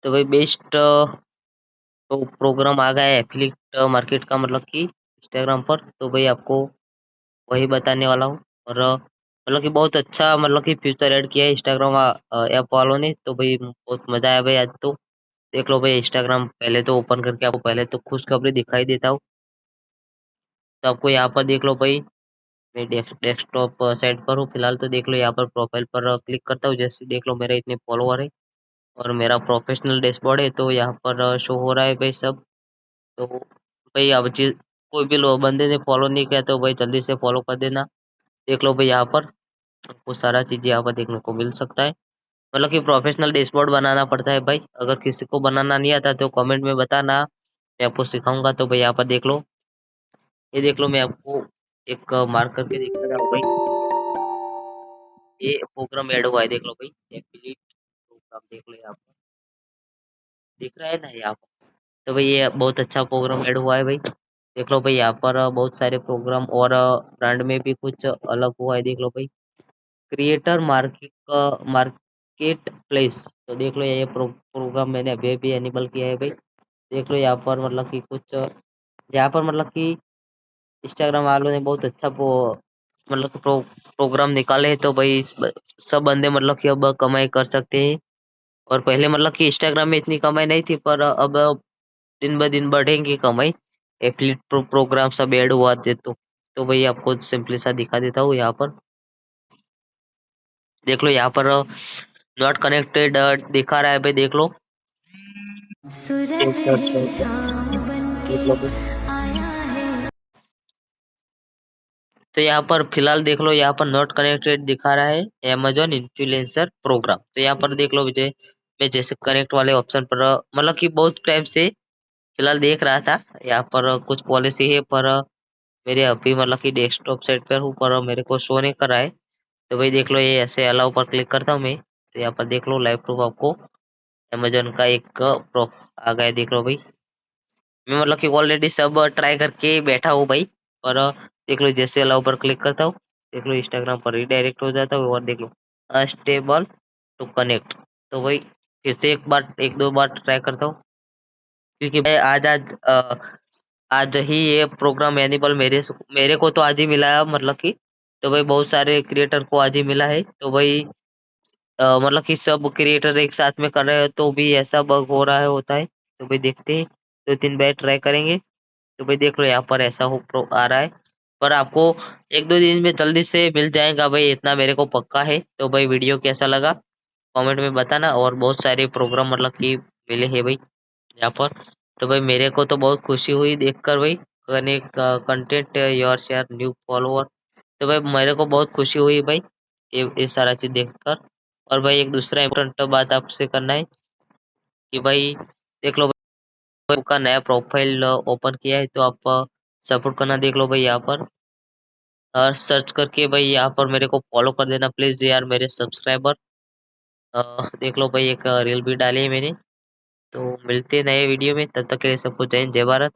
तो भाई बेस्ट तो प्रोग्राम आ गया है एफिलिएट मार्केट का, मतलब कि इंस्टाग्राम पर। तो भाई आपको वही बताने वाला हूँ। और मतलब कि बहुत अच्छा, मतलब कि फ्यूचर ऐड किया है इंस्टाग्राम ऐप वालों ने। तो भाई बहुत मजा आया भाई आज तो। देख लो भाई इंस्टाग्राम पहले तो ओपन करके आपको पहले तो खुशखबरी दिखाई देता हूँ। तो आपको यहाँ पर देख लो भाई, मैं डेस्कटॉप साइट पर हूँ फिलहाल। तो देख लो यहाँ पर प्रोफाइल पर क्लिक करता हूँ, जैसे देख लो मेरे इतने फॉलोवर है और मेरा प्रोफेशनल डैशबोर्ड है। तो यहाँ पर शो हो रहा है भाई सब। तो भाई अब चीज कोई भी लोग बंदे ने फॉलो नहीं किया तो भाई जल्दी से फॉलो कर देना। देख लो भाई यहाँ पर आपको सारा चीज यहाँ पर देखने को मिल सकता है। मतलब कि प्रोफेशनल डैशबोर्ड बनाना पड़ता है भाई। अगर किसी को बनाना नहीं आता तो कमेंट में बताना, मैं आपको सिखाऊंगा। तो भाई यहाँ पर देख लो, ये देख लो मैं आपको एक मार्क करके दिखा रहा हूँ भाई। ये प्रोग्राम ऐड हुआ है, देख लो भाई, एफिलिएट प्रोग्राम देख लो यहाँ पर, दिख रहा है ना यहाँ पर। तो भाई ये बहुत अच्छा प्रोग्राम ऐड हुआ है भाई। देख लो भाई यहाँ पर बहुत सारे प्रोग्राम और ब्रांड में भी कुछ अलग हुआ है। देख लो भाई, क्रिएटर मार्केट प्लेस। तो देख लो ये प्रोग्राम मैंने अभी अभी एनेबल किया है भाई। देख लो यहाँ पर मतलब कि कुछ यहाँ पर मतलब कि इंस्टाग्राम वालों ने बहुत अच्छा मतलब कि प्रोग्राम निकाले हैं। तो भाई सब बंदे मतलब कि अब कमाई कर सकते हैं। और पहले मतलब कि इंस्टाग्राम में इतनी कमाई नहीं थी, पर अब दिन ब दिन बढ़ेंगी कमाई। एफिलिएट प्रोग्राम सब ऐड हुआ थे तो भाई आपको सिंपली सा दिखा देता हूँ यहाँ पर। देख लो यहाँ पर नॉट कनेक्टेड दिखा रहा है भाई, देख लो। सूरज ही छाँव बनके देख लो भाई। आया है। तो यहाँ पर फिलहाल देख लो, यहाँ पर नॉट कनेक्टेड दिखा रहा है अमेजोन इन्फ्लुएंसर प्रोग्राम। तो यहाँ पर देख लो मुझे, मैं जैसे कनेक्ट वाले ऑप्शन पर मतलब कि बहुत टाइम से फिलहाल देख रहा था। यहाँ पर कुछ पॉलिसी है, पर मेरे अभी मतलब कि डेस्कटॉप साइट पर हूँ, पर मेरे को शो नहीं कर रहा है। तो भाई देख लो, ये ऐसे अलाउ पर क्लिक करता हूँ मैं। तो यहाँ पर देख लो लाइव प्रूफ आपको अमेजोन का एक प्रूफ आ गया है, देख लो भाई। मैं मतलब कि ऑलरेडी सब ट्राई करके बैठा हूँ भाई। पर देख लो जैसे अलाउ पर क्लिक करता हूँ, देख लो इंस्टाग्राम पर रिडायरेक्ट हो जाता हूँ। और देख लो अनस्टेबल टू कनेक्ट। तो भाई फिर से एक बार एक दो बार ट्राई करता हूँ, क्योंकि भाई आज ही ये प्रोग्राम एनिबल मेरे को तो आज ही मिला है, मतलब कि। तो भाई बहुत सारे क्रिएटर को आज ही मिला है। तो भाई मतलब कि सब क्रिएटर एक साथ में कर रहे हो तो भी ऐसा बग हो रहा है, होता है। तो भाई देखते हैं, दो तीन बार ट्राई करेंगे। तो भाई देख लो यहाँ पर ऐसा हो प्रो आ रहा है। पर आपको एक दो दिन में जल्दी से मिल जाएगा भाई, इतना मेरे को पक्का है। तो भाई वीडियो कैसा लगा कमेंट में बताना। और बहुत सारे प्रोग्राम मतलब कि मिले हैं भाई यहाँ पर। तो भाई मेरे को तो बहुत खुशी हुई देखकर भाई, connect content your share new follower. तो भाई मेरे को बहुत खुशी हुई भाई ये सारा चीज देखकर। और भाई एक दूसरा इम्पोर्टेंट बात आपसे करना है कि भाई देख लो भाई, का नया प्रोफाइल ओपन किया है। तो आप सपोर्ट करना। देख लो भाई यहाँ पर सर्च करके भाई यहाँ पर मेरे को फॉलो कर देना प्लीज यार मेरे सब्सक्राइबर। देख लो भाई एक रील भी डाली है मैंने। तो मिलते हैं नए वीडियो में, तब तक के लिए सबको जय हिंद जय भारत।